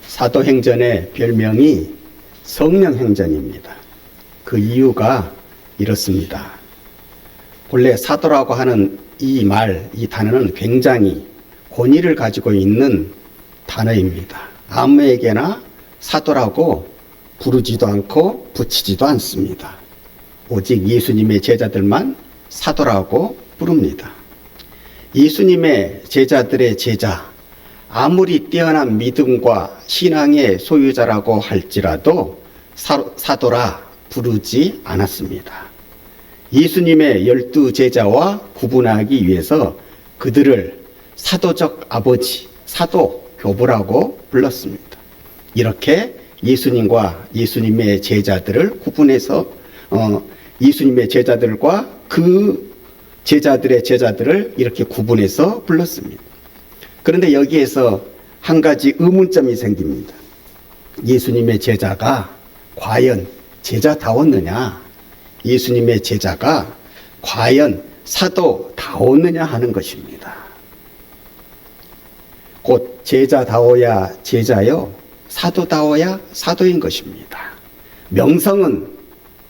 사도행전의 별명이 성령행전입니다. 그 이유가 이렇습니다. 본래 사도라고 하는 이 단어는 굉장히 권위를 가지고 있는 단어입니다. 아무에게나 사도라고 부르지도 않고 붙이지도 않습니다. 오직 예수님의 제자들만 사도라고 부릅니다. 예수님의 제자들의 제자, 아무리 뛰어난 믿음과 신앙의 소유자라고 할지라도 사도라 부르지 않았습니다. 예수님의 12 제자와 구분하기 위해서 그들을 사도적 아버지, 사도 교부라고 불렀습니다. 이렇게 예수님과 예수님의 제자들을 구분해서 예수님의 제자들과 그 제자들의 제자들을 이렇게 구분해서 불렀습니다. 그런데 여기에서 한 가지 의문점이 생깁니다. 예수님의 제자가 과연 제자다웠느냐? 예수님의 제자가 과연 사도다웠느냐 하는 것입니다. 곧 제자다워야 제자요, 사도다워야 사도인 것입니다. 명성은,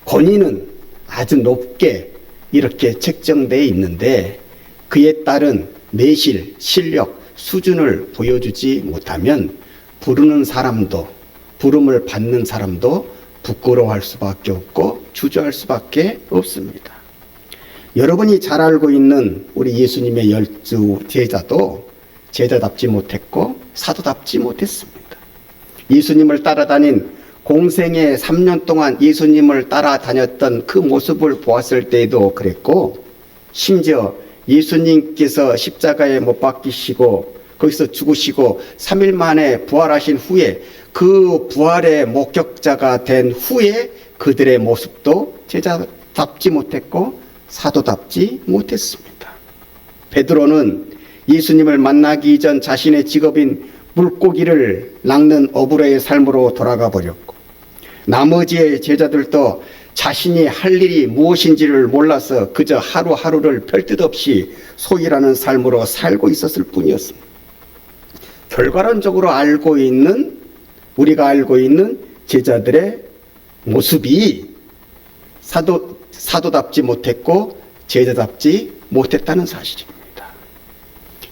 권위는 아주 높게 이렇게 책정되어 있는데 그에 따른 내실, 실력, 수준을 보여주지 못하면 부르는 사람도, 부름을 받는 사람도 부끄러워할 수밖에 없고 주저할 수밖에 없습니다. 여러분이 잘 알고 있는 우리 예수님의 12 제자도 제자답지 못했고 사도답지 못했습니다. 예수님을 따라다닌 공생의 3년 동안 예수님을 따라다녔던 그 모습을 보았을 때에도 그랬고, 심지어 예수님께서 십자가에 못 박히시고 거기서 죽으시고 3일 만에 부활하신 후에 그 부활의 목격자가 된 후에 그들의 모습도 제자답지 못했고 사도답지 못했습니다. 베드로는 예수님을 만나기 전 자신의 직업인 물고기를 낚는 어부의 삶으로 돌아가 버렸고, 나머지의 제자들도 자신이 할 일이 무엇인지를 몰라서 그저 하루하루를 별뜻 없이 소일하는 삶으로 살고 있었을 뿐이었습니다. 결과론적으로 우리가 알고 있는 제자들의 모습이 사도답지 못했고 제자답지 못했다는 사실입니다.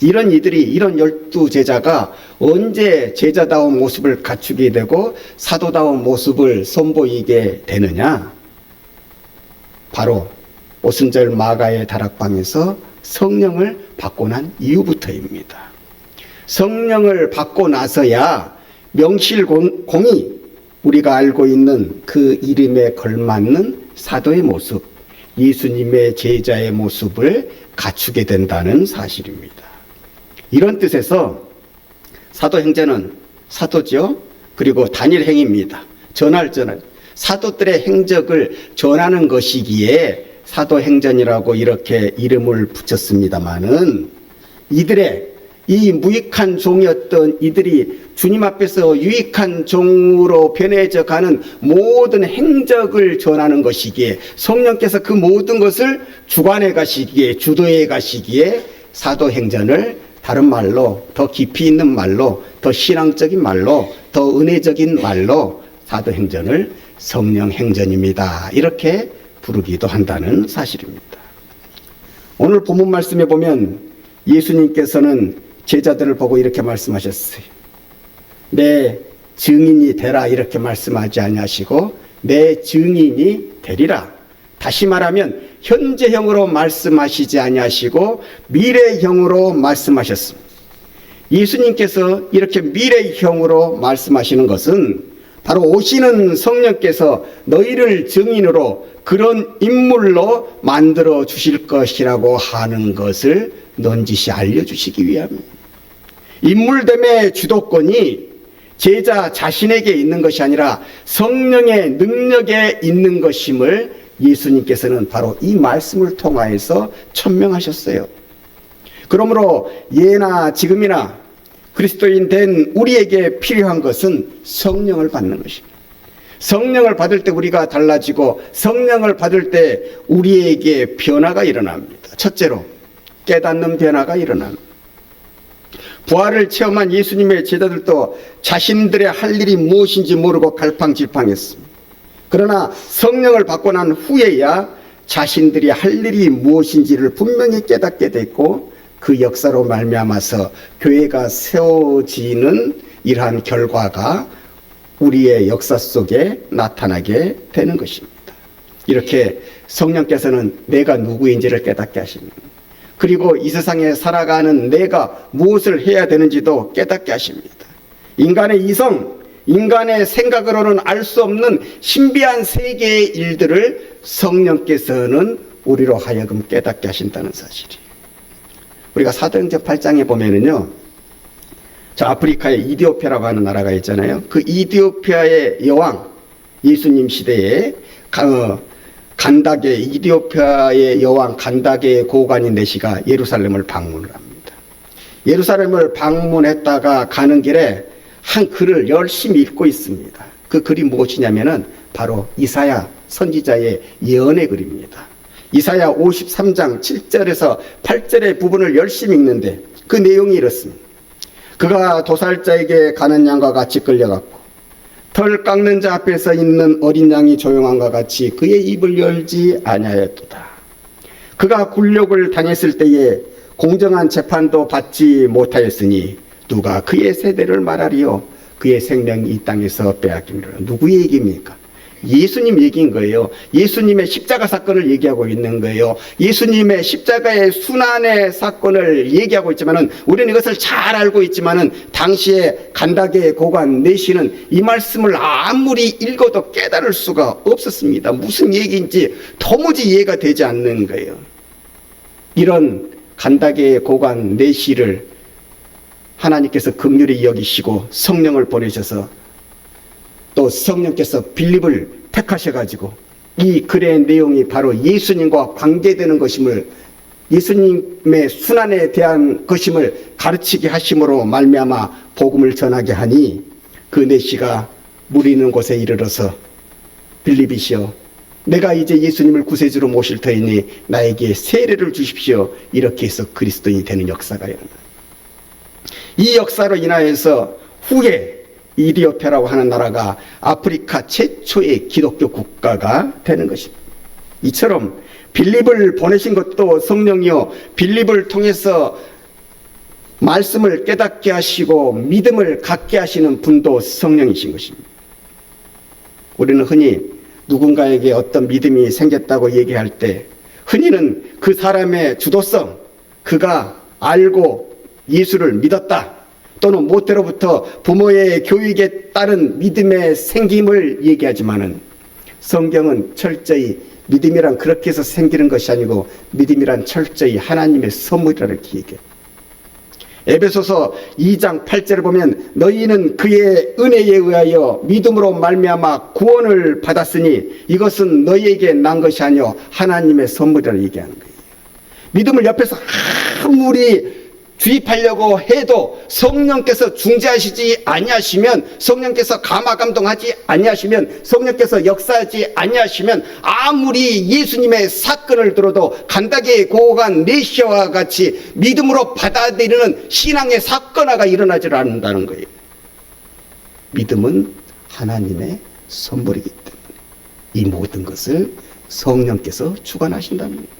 이런 12 제자가 언제 제자다운 모습을 갖추게 되고 사도다운 모습을 선보이게 되느냐? 바로 오순절 마가의 다락방에서 성령을 받고 난 이후부터입니다. 성령을 받고 나서야 명실공히 우리가 알고 있는 그 이름에 걸맞는 사도의 모습, 예수님의 제자의 모습을 갖추게 된다는 사실입니다. 이런 뜻에서 사도행전은 사도죠. 그리고 단일행입니다. 전할. 사도들의 행적을 전하는 것이기에 사도행전이라고 이렇게 이름을 붙였습니다마는, 이들의 이 무익한 종이었던 이들이 주님 앞에서 유익한 종으로 변해져 가는 모든 행적을 전하는 것이기에, 성령께서 그 모든 것을 주관해 가시기에, 주도해 가시기에 사도행전을 다른 말로, 더 깊이 있는 말로, 더 신앙적인 말로, 더 은혜적인 말로 사도행전을 성령행전입니다, 이렇게 부르기도 한다는 사실입니다. 오늘 본문 말씀에 보면 예수님께서는 제자들을 보고 이렇게 말씀하셨어요. 내 증인이 되라, 이렇게 말씀하지 아니하시고 내 증인이 되리라. 다시 말하면 현재형으로 말씀하시지 아니하시고 미래형으로 말씀하셨습니다. 예수님께서 이렇게 미래형으로 말씀하시는 것은 바로 오시는 성령께서 너희를 증인으로, 그런 인물로 만들어 주실 것이라고 하는 것을 넌지시 알려주시기 위함입니다. 인물됨의 주도권이 제자 자신에게 있는 것이 아니라 성령의 능력에 있는 것임을 예수님께서는 바로 이 말씀을 통하여서 천명하셨어요. 그러므로 예나 지금이나 그리스도인 된 우리에게 필요한 것은 성령을 받는 것입니다. 성령을 받을 때 우리가 달라지고, 성령을 받을 때 우리에게 변화가 일어납니다. 첫째로 깨닫는 변화가 일어납니다. 부활을 체험한 예수님의 제자들도 자신들의 할 일이 무엇인지 모르고 갈팡질팡했습니다. 그러나 성령을 받고 난 후에야 자신들이 할 일이 무엇인지를 분명히 깨닫게 됐고, 그 역사로 말미암아서 교회가 세워지는 이러한 결과가 우리의 역사 속에 나타나게 되는 것입니다. 이렇게 성령께서는 내가 누구인지를 깨닫게 하십니다. 그리고 이 세상에 살아가는 내가 무엇을 해야 되는지도 깨닫게 하십니다. 인간의 이성, 인간의 생각으로는 알 수 없는 신비한 세계의 일들을 성령께서는 우리로 하여금 깨닫게 하신다는 사실이에요. 우리가 사도행전 8장에 보면은요, 저 아프리카의 이디오피아라고 하는 나라가 있잖아요. 그 이디오피아의 여왕, 예수님 시대에 간다게, 이디오피아의 여왕 간다게의 고관인 내시가 예루살렘을 방문을 합니다. 예루살렘을 방문했다가 가는 길에 한 글을 열심히 읽고 있습니다. 그 글이 무엇이냐면은 바로 이사야 선지자의 예언의 글입니다. 이사야 53장 7절에서 8절의 부분을 열심히 읽는데 그 내용이 이렇습니다. 그가 도살자에게 가는 양과 같이 끌려갔고 털 깎는 자 앞에서 있는 어린 양이 조용함과 같이 그의 입을 열지 아니하였도다. 그가 굴욕을 당했을 때에 공정한 재판도 받지 못하였으니 누가 그의 세대를 말하리요. 그의 생명이 이 땅에서 빼앗기리라. 누구의 얘기입니까? 예수님 얘기인 거예요. 예수님의 십자가 사건을 얘기하고 있는 거예요. 예수님의 십자가의 순환의 사건을 얘기하고 있지만은 우리는 이것을 잘 알고 있지만은 당시에 간다게의 고관 내시는 이 말씀을 아무리 읽어도 깨달을 수가 없었습니다. 무슨 얘기인지 도무지 이해가 되지 않는 거예요. 이런 간다게의 고관 내시를 하나님께서 긍휼히 여기시고 성령을 보내셔서 또 성령께서 빌립을 택하셔가지고 이 글의 내용이 바로 예수님과 관계되는 것임을, 예수님의 순환에 대한 것임을 가르치게 하심으로 말미암아 복음을 전하게 하니 그 내시가 물 있는 곳에 이르러서 빌립이시여 내가 이제 예수님을 구세주로 모실 터이니 나에게 세례를 주십시오. 이렇게 해서 그리스도인이 되는 역사가 일어나요. 이 역사로 인하여서 후에 이디오피아라고 하는 나라가 아프리카 최초의 기독교 국가가 되는 것입니다. 이처럼 빌립을 보내신 것도 성령이요, 빌립을 통해서 말씀을 깨닫게 하시고 믿음을 갖게 하시는 분도 성령이신 것입니다. 우리는 흔히 누군가에게 어떤 믿음이 생겼다고 얘기할 때 흔히는 그 사람의 주도성, 그가 알고 예수를 믿었다, 또는 모태로부터 부모의 교육에 따른 믿음의 생김을 얘기하지만은 성경은 철저히 믿음이란 그렇게 해서 생기는 것이 아니고 믿음이란 철저히 하나님의 선물이라 이렇게 얘기해요. 에베소서 2장 8절을 보면 너희는 그의 은혜에 의하여 믿음으로 말미암아 구원을 받았으니 이것은 너희에게 난 것이 아니요 하나님의 선물이라 얘기하는 거예요. 믿음을 옆에서 아무리 주입하려고 해도 성령께서 중재하시지 아니하시면, 성령께서 감화감동하지 아니하시면, 성령께서 역사하지 아니하시면 아무리 예수님의 사건을 들어도 간다게의 고관 내시와 같이 믿음으로 받아들이는 신앙의 사건화가 일어나지 않는다는 거예요. 믿음은 하나님의 선물이기 때문에 이 모든 것을 성령께서 주관하신다는 거예요.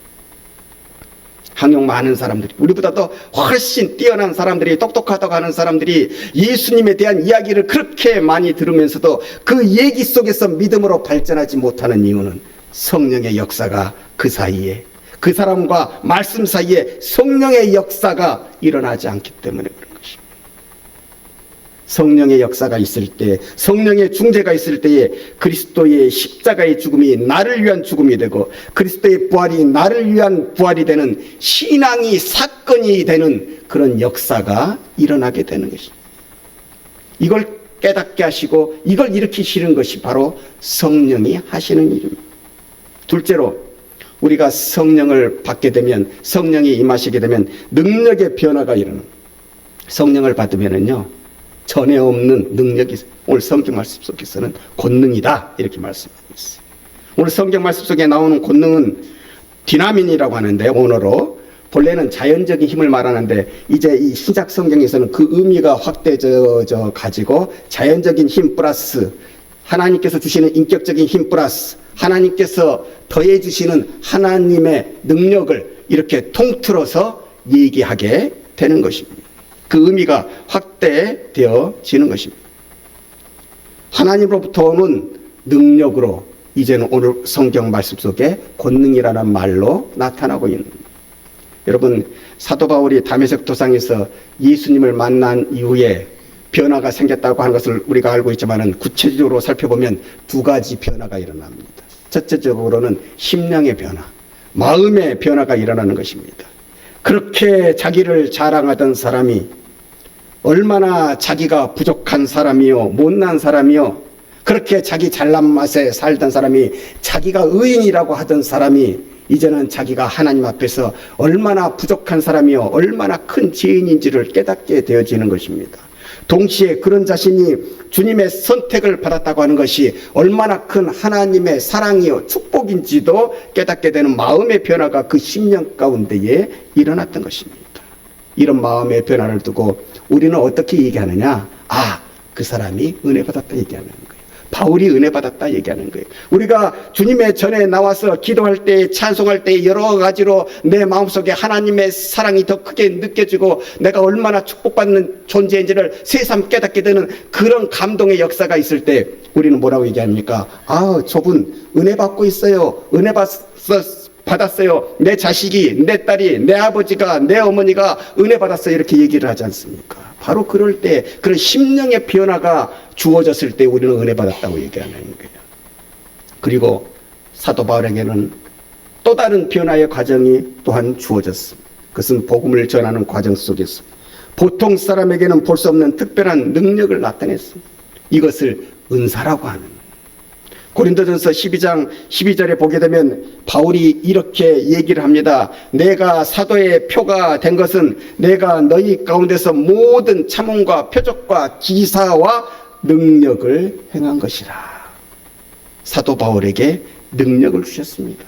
학력 많은 사람들이, 우리보다도 훨씬 뛰어난 사람들이, 똑똑하다고 하는 사람들이 예수님에 대한 이야기를 그렇게 많이 들으면서도 그 얘기 속에서 믿음으로 발전하지 못하는 이유는 성령의 역사가 그 사이에, 그 사람과 말씀 사이에 성령의 역사가 일어나지 않기 때문에 그런 것입니다. 성령의 역사가 있을 때, 성령의 중재가 있을 때에 그리스도의 십자가의 죽음이 나를 위한 죽음이 되고 그리스도의 부활이 나를 위한 부활이 되는 신앙이 사건이 되는 그런 역사가 일어나게 되는 것입니다. 이걸 깨닫게 하시고 이걸 일으키시는 것이 바로 성령이 하시는 일입니다. 둘째로 우리가 성령을 받게 되면, 성령이 임하시게 되면 능력의 변화가 일어납니다. 성령을 받으면은요 전에 없는 능력이, 오늘 성경 말씀 속에서는 권능이다 이렇게 말씀하고 있어요. 오늘 성경 말씀 속에 나오는 권능은 디나민이라고 하는데, 언어로 본래는 자연적인 힘을 말하는데 이제 이 신약 성경에서는 그 의미가 확대져 가지고 자연적인 힘 플러스 하나님께서 주시는 인격적인 힘 플러스 하나님께서 더해 주시는 하나님의 능력을 이렇게 통틀어서 얘기하게 되는 것입니다. 그 의미가 확대되어지는 것입니다. 하나님으로부터 오는 능력으로 이제는 오늘 성경 말씀 속에 권능이라는 말로 나타나고 있는 겁니다. 여러분, 사도 바울이 다메섹 도상에서 예수님을 만난 이후에 변화가 생겼다고 하는 것을 우리가 알고 있지만 구체적으로 살펴보면 두 가지 변화가 일어납니다. 첫째적으로는 심령의 변화, 마음의 변화가 일어나는 것입니다. 그렇게 자기를 자랑하던 사람이 얼마나 자기가 부족한 사람이요, 못난 사람이요, 그렇게 자기 잘난 맛에 살던 사람이 자기가 의인이라고 하던 사람이 이제는 자기가 하나님 앞에서 얼마나 부족한 사람이요, 얼마나 큰 죄인인지를 깨닫게 되어지는 것입니다. 동시에 그런 자신이 주님의 선택을 받았다고 하는 것이 얼마나 큰 하나님의 사랑이요 축복인지도 깨닫게 되는 마음의 변화가 그 심령 가운데에 일어났던 것입니다. 이런 마음의 변화를 두고 우리는 어떻게 얘기하느냐? 그 사람이 은혜 받았다 얘기하는 거예요. 바울이 은혜 받았다 얘기하는 거예요. 우리가 주님의 전에 나와서 기도할 때, 찬송할 때 여러 가지로 내 마음속에 하나님의 사랑이 더 크게 느껴지고 내가 얼마나 축복받는 존재인지를 새삼 깨닫게 되는 그런 감동의 역사가 있을 때 우리는 뭐라고 얘기합니까? 저분 은혜 받고 있어요. 은혜 받았어요. 내 자식이, 내 딸이, 내 아버지가, 내 어머니가 은혜 받았어요. 이렇게 얘기를 하지 않습니까? 바로 그럴 때 그런 심령의 변화가 주어졌을 때 우리는 은혜 받았다고 얘기하는 거예요. 그리고 사도 바울에게는 또 다른 변화의 과정이 또한 주어졌습니다. 그것은 복음을 전하는 과정 속에서 보통 사람에게는 볼 수 없는 특별한 능력을 나타냈습니다. 이것을 은사라고 하는 거예요. 고린도전서 12장 12절에 보게 되면 바울이 이렇게 얘기를 합니다. 내가 사도의 표가 된 것은 내가 너희 가운데서 모든 참음과 표적과 기사와 능력을 행한 것이라. 사도 바울에게 능력을 주셨습니다.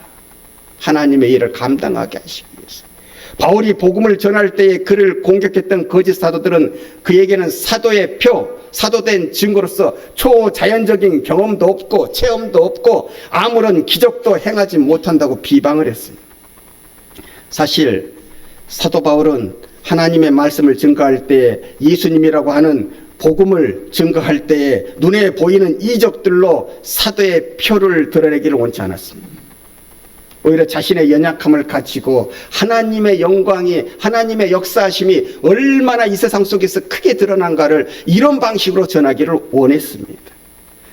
하나님의 일을 감당하게 하시기 위해서. 바울이 복음을 전할 때에 그를 공격했던 거짓 사도들은 그에게는 사도의 표, 사도된 증거로서 초자연적인 경험도 없고 체험도 없고 아무런 기적도 행하지 못한다고 비방을 했습니다. 사실 사도 바울은 하나님의 말씀을 증거할 때 예수님이라고 하는 복음을 증거할 때에 눈에 보이는 이적들로 사도의 표를 드러내기를 원치 않았습니다. 오히려 자신의 연약함을 가지고 하나님의 영광이, 하나님의 역사하심이 얼마나 이 세상 속에서 크게 드러난가를 이런 방식으로 전하기를 원했습니다.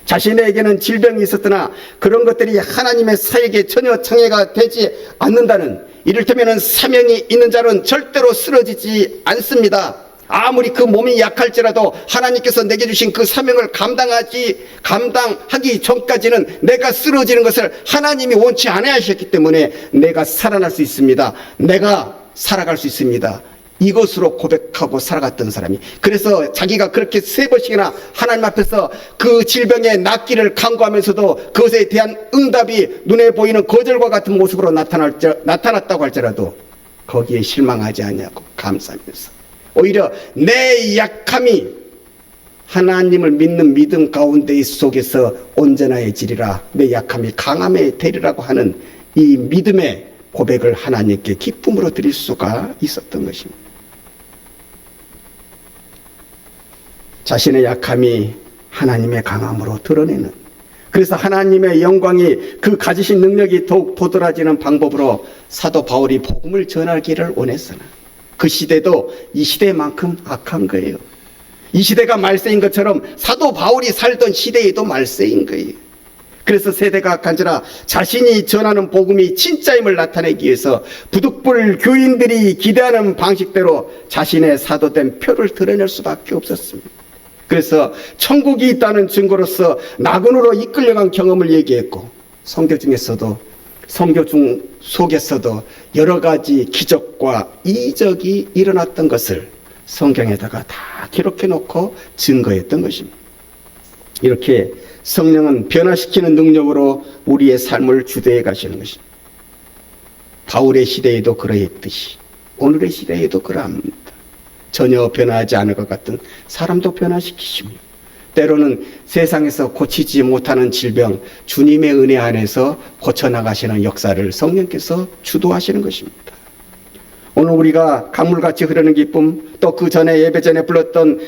자신에게는 질병이 있었으나 그런 것들이 하나님의 사역에 전혀 청해가 되지 않는다는, 이를테면 사명이 있는 자는 절대로 쓰러지지 않습니다. 아무리 그 몸이 약할지라도 하나님께서 내게 주신 그 사명을 감당하기 전까지는 내가 쓰러지는 것을 하나님이 원치 않아 하셨기 때문에 내가 살아날 수 있습니다. 내가 살아갈 수 있습니다. 이것으로 고백하고 살아갔던 사람이, 그래서 자기가 그렇게 3번씩이나 하나님 앞에서 그 질병의 낫기를 간구하면서도 그것에 대한 응답이 눈에 보이는 거절과 같은 모습으로 나타났다고 할지라도 거기에 실망하지 않냐고 감사하면서 오히려 내 약함이 하나님을 믿는 믿음 가운데 속에서 온전해지리라, 내 약함이 강함에 되리라고 하는 이 믿음의 고백을 하나님께 기쁨으로 드릴 수가 있었던 것입니다. 자신의 약함이 하나님의 강함으로 드러내는, 그래서 하나님의 영광이 그 가지신 능력이 더욱 도드라지는 방법으로 사도 바울이 복음을 전하기를 원했으나 그 시대도 이 시대만큼 악한 거예요. 이 시대가 말세인 것처럼 사도 바울이 살던 시대에도 말세인 거예요. 그래서 세대가 악한지라 자신이 전하는 복음이 진짜임을 나타내기 위해서 부득불 교인들이 기대하는 방식대로 자신의 사도된 표를 드러낼 수밖에 없었습니다. 그래서 천국이 있다는 증거로서 낙원으로 이끌려간 경험을 얘기했고, 성교 속에서도 여러 가지 기적과 이적이 일어났던 것을 성경에다가 다 기록해 놓고 증거했던 것입니다. 이렇게 성령은 변화시키는 능력으로 우리의 삶을 주도해 가시는 것입니다. 바울의 시대에도 그러했듯이 오늘의 시대에도 그러합니다. 전혀 변화하지 않을 것 같은 사람도 변화시키시며, 때로는 세상에서 고치지 못하는 질병, 주님의 은혜 안에서 고쳐나가시는 역사를 성령께서 주도하시는 것입니다. 오늘 우리가 강물같이 흐르는 기쁨, 또 그 전에 예배 전에 불렀던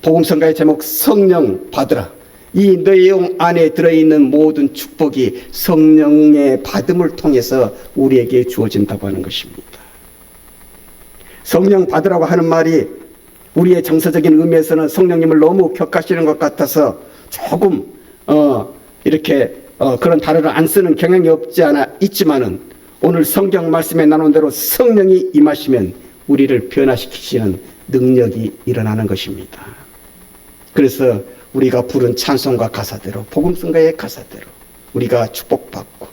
복음성가의 제목 성령 받으라, 이 내용 안에 들어있는 모든 축복이 성령의 받음을 통해서 우리에게 주어진다고 하는 것입니다. 성령 받으라고 하는 말이 우리의 정서적인 의미에서는 성령님을 너무 격하시는 것 같아서 조금 이렇게 그런 단어를 안 쓰는 경향이 없지 않아 있지만은, 오늘 성경 말씀에 나눈 대로 성령이 임하시면 우리를 변화시키시는 능력이 일어나는 것입니다. 그래서 우리가 부른 찬송가 가사대로, 복음성가의 가사대로 우리가 축복받고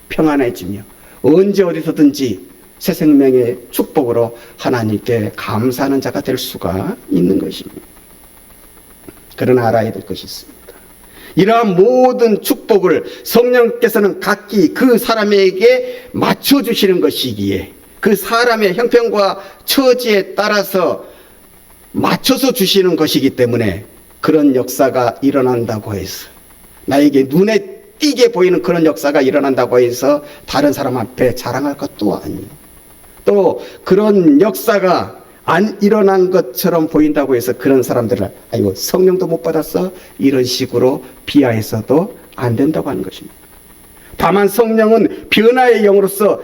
평안해지며 언제 어디서든지 새 생명의 축복으로 하나님께 감사하는 자가 될 수가 있는 것입니다. 그러나 알아야 될 것이 있습니다. 이러한 모든 축복을 성령께서는 각기 그 사람에게 맞춰주시는 것이기에, 그 사람의 형편과 처지에 따라서 맞춰서 주시는 것이기 때문에 그런 역사가 일어난다고 해서, 나에게 눈에 띄게 보이는 그런 역사가 일어난다고 해서 다른 사람 앞에 자랑할 것도 아니에요. 또 그런 역사가 안 일어난 것처럼 보인다고 해서 그런 사람들을 아이고 성령도 못 받았어, 이런 식으로 비하해서도 안 된다고 하는 것입니다. 다만 성령은 변화의 영으로서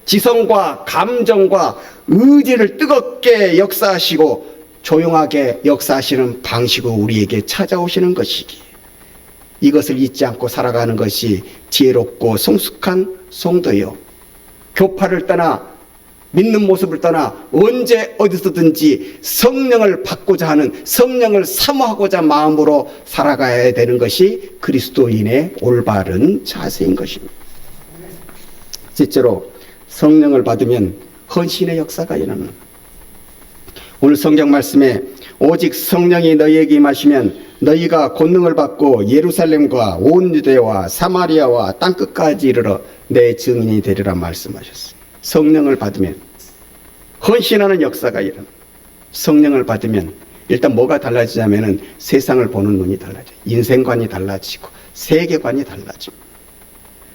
지성과 감정과 의지를 뜨겁게 역사하시고 조용하게 역사하시는 방식으로 우리에게 찾아오시는 것이기에, 이것을 잊지 않고 살아가는 것이 지혜롭고 성숙한 성도요, 교파를 떠나 믿는 모습을 떠나 언제 어디서든지 성령을 받고자 하는, 성령을 사모하고자 마음으로 살아가야 되는 것이 그리스도인의 올바른 자세인 것입니다. 실제로 성령을 받으면 헌신의 역사가 일어납니다. 오늘 성경 말씀에 오직 성령이 너희에게 임하시면 너희가 권능을 받고 예루살렘과 온 유대와 사마리아와 땅끝까지 이르러 내 증인이 되리라 말씀하셨어요. 성령을 받으면 헌신하는 역사가 일어납니다. 성령을 받으면 일단 뭐가 달라지냐면은 세상을 보는 눈이 달라져요. 인생관이 달라지고 세계관이 달라집니다.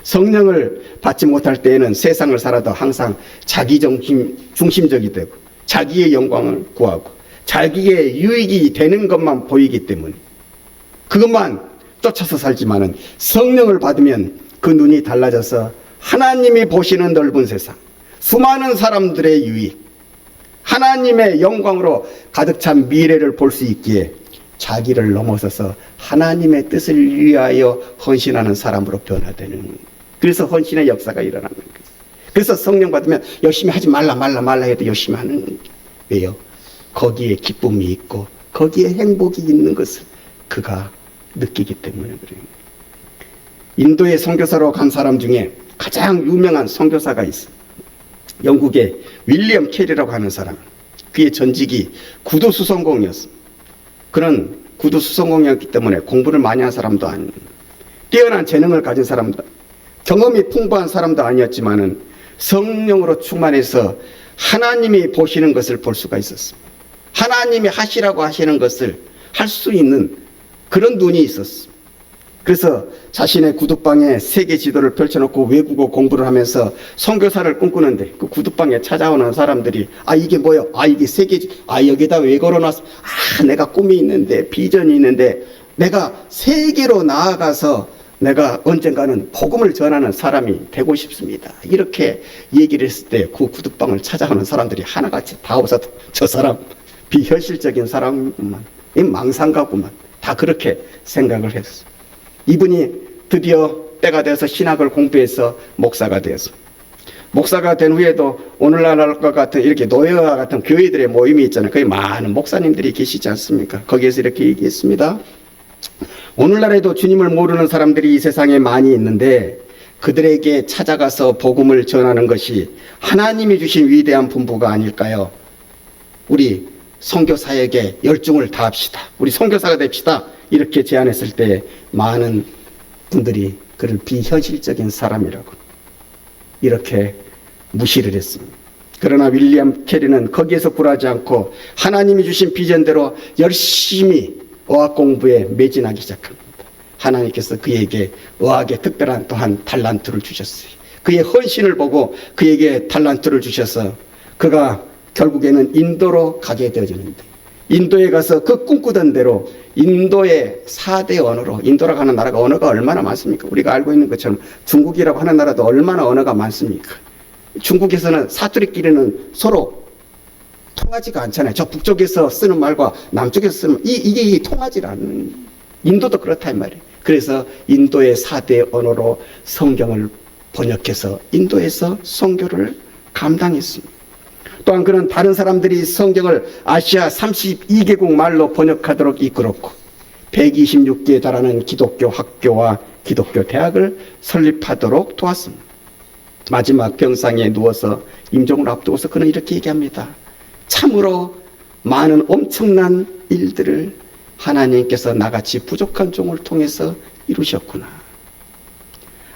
성령을 받지 못할 때에는 세상을 살아도 항상 자기 중심적이 되고 자기의 영광을 구하고 자기의 유익이 되는 것만 보이기 때문에 그것만 쫓아서 살지만은, 성령을 받으면 그 눈이 달라져서 하나님이 보시는 넓은 세상, 수많은 사람들의 유익, 하나님의 영광으로 가득 찬 미래를 볼 수 있기에 자기를 넘어서서 하나님의 뜻을 위하여 헌신하는 사람으로 변화되는, 그래서 헌신의 역사가 일어나는 거예요. 그래서 성령 받으면 열심히 하지 말라 해도 열심히 하는 거예요. 왜요? 거기에 기쁨이 있고 거기에 행복이 있는 것을 그가 느끼기 때문에 그래요. 인도에 선교사로 간 사람 중에 가장 유명한 선교사가 있어요. 영국의 윌리엄 캐리라고 하는 사람. 그의 전직이 구두수성공이었어요. 그는 구두수성공이었기 때문에 공부를 많이 한 사람도 아니고 뛰어난 재능을 가진 사람도, 경험이 풍부한 사람도 아니었지만은 성령으로 충만해서 하나님이 보시는 것을 볼 수가 있었습니다. 하나님이 하시라고 하시는 것을 할 수 있는 그런 눈이 있었습니다. 그래서 자신의 구두방에 세계 지도를 펼쳐놓고 외국어 공부를 하면서 선교사를 꿈꾸는데, 그 구두방에 찾아오는 사람들이 이게 뭐요? 이게 세계, 여기다 왜 걸어놨어? 내가 꿈이 있는데, 비전이 있는데 내가 세계로 나아가서 내가 언젠가는 복음을 전하는 사람이 되고 싶습니다. 이렇게 얘기를 했을 때 그 구두방을 찾아오는 사람들이 하나같이 다 웃어서 저 사람 비현실적인 사람이구만, 망상가구만, 다 그렇게 생각을 했어요. 이분이 드디어 때가 되어서 신학을 공부해서 목사가 되었어요. 목사가 된 후에도 오늘날과 같은 이렇게 노예와 같은 교회들의 모임이 있잖아요. 거기 많은 목사님들이 계시지 않습니까? 거기에서 이렇게 얘기했습니다. 오늘날에도 주님을 모르는 사람들이 이 세상에 많이 있는데 그들에게 찾아가서 복음을 전하는 것이 하나님이 주신 위대한 분부가 아닐까요? 우리 선교사에게 열중을 다합시다. 우리 선교사가 됩시다. 이렇게 제안했을 때 많은 분들이 그를 비현실적인 사람이라고 이렇게 무시를 했습니다. 그러나 윌리엄 캐리는 거기에서 굴하지 않고 하나님이 주신 비전대로 열심히 어학 공부에 매진하기 시작합니다. 하나님께서 그에게 어학에 특별한 또한 달란트를 주셨어요. 그의 헌신을 보고 그에게 달란트를 주셔서 그가 결국에는 인도로 가게 되어지는데, 인도에 가서 그 꿈꾸던 대로 인도의 4대 언어로, 인도라고 하는 나라가 언어가 얼마나 많습니까? 우리가 알고 있는 것처럼 중국이라고 하는 나라도 얼마나 언어가 많습니까? 중국에서는 사투리끼리는 서로 통하지가 않잖아요. 저 북쪽에서 쓰는 말과 남쪽에서 쓰는 말, 이게 통하지 않는, 인도도 그렇다 이 말이에요. 그래서 인도의 4대 언어로 성경을 번역해서 인도에서 선교를 감당했습니다. 또한 그는 다른 사람들이 성경을 아시아 32개국 말로 번역하도록 이끌었고 126개에 달하는 기독교 학교와 기독교 대학을 설립하도록 도왔습니다. 마지막 병상에 누워서 임종을 앞두고서 그는 이렇게 얘기합니다. 참으로 많은 엄청난 일들을 하나님께서 나같이 부족한 종을 통해서 이루셨구나.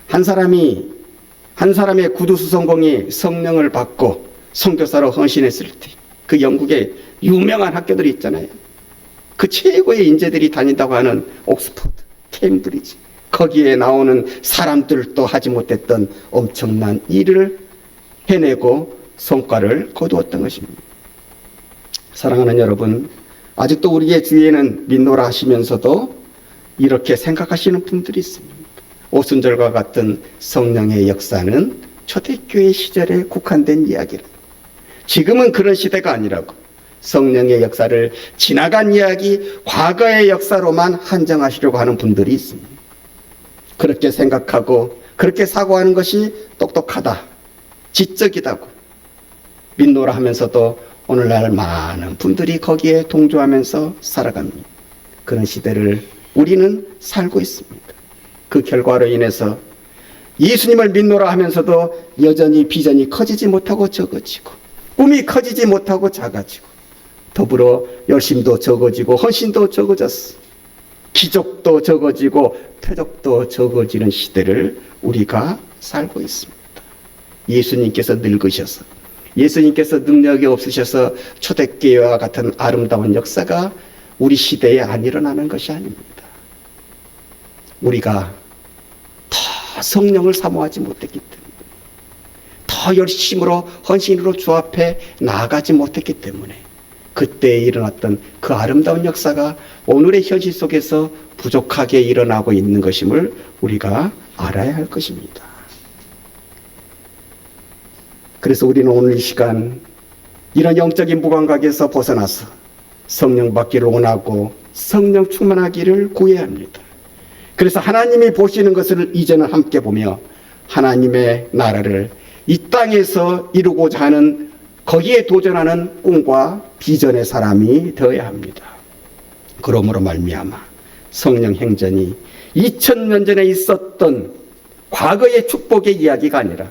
한 사람의 구두수성공이 성령을 받고 선교사로 헌신했을 때 그 영국의 유명한 학교들이 있잖아요. 그 최고의 인재들이 다닌다고 하는 옥스퍼드, 케임브리지, 거기에 나오는 사람들도 하지 못했던 엄청난 일을 해내고 성과를 거두었던 것입니다. 사랑하는 여러분, 아직도 우리의 주위에는 믿노라 하시면서도 이렇게 생각하시는 분들이 있습니다. 오순절과 같은 성령의 역사는 초대교회 시절에 국한된 이야기라. 지금은 그런 시대가 아니라고. 성령의 역사를 지나간 이야기, 과거의 역사로만 한정하시려고 하는 분들이 있습니다. 그렇게 생각하고 그렇게 사고하는 것이 똑똑하다, 지적이다고 믿노라 하면서도 오늘날 많은 분들이 거기에 동조하면서 살아갑니다. 그런 시대를 우리는 살고 있습니다. 그 결과로 인해서 예수님을 믿노라 하면서도 여전히 비전이 커지지 못하고 적어지고, 꿈이 커지지 못하고 작아지고, 더불어 열심도 적어지고 헌신도 적어졌어. 기적도 적어지고 표적도 적어지는 시대를 우리가 살고 있습니다. 예수님께서 늙으셔서, 예수님께서 능력이 없으셔서 초대교회와 같은 아름다운 역사가 우리 시대에 안 일어나는 것이 아닙니다. 우리가 더 성령을 사모하지 못했기 때문에, 더 열심으로 헌신으로 주 앞에 나아가지 못했기 때문에 그때 일어났던 그 아름다운 역사가 오늘의 현실 속에서 부족하게 일어나고 있는 것임을 우리가 알아야 할 것입니다. 그래서 우리는 오늘 이 시간 이런 영적인 무감각에서 벗어나서 성령 받기를 원하고 성령 충만하기를 구해야 합니다. 그래서 하나님이 보시는 것을 이제는 함께 보며 하나님의 나라를 이 땅에서 이루고자 하는, 거기에 도전하는 꿈과 비전의 사람이 되어야 합니다. 그러므로 말미암아 성령 행전이 2000년 전에 있었던 과거의 축복의 이야기가 아니라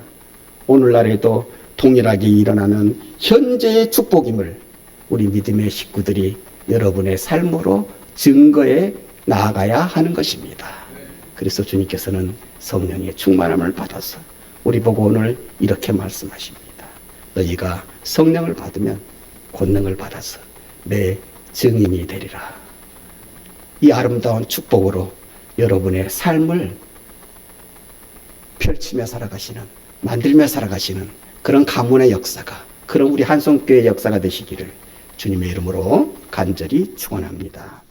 오늘날에도 동일하게 일어나는 현재의 축복임을 우리 믿음의 식구들이 여러분의 삶으로 증거해 나아가야 하는 것입니다. 그래서 주님께서는 성령의 충만함을 받아서 우리 보고 오늘 이렇게 말씀하십니다. 너희가 성령을 받으면 권능을 받아서 내 증인이 되리라. 이 아름다운 축복으로 여러분의 삶을 펼치며 살아가시는, 만들며 살아가시는 그런 가문의 역사가, 그런 우리 한성교회의 역사가 되시기를 주님의 이름으로 간절히 축원합니다.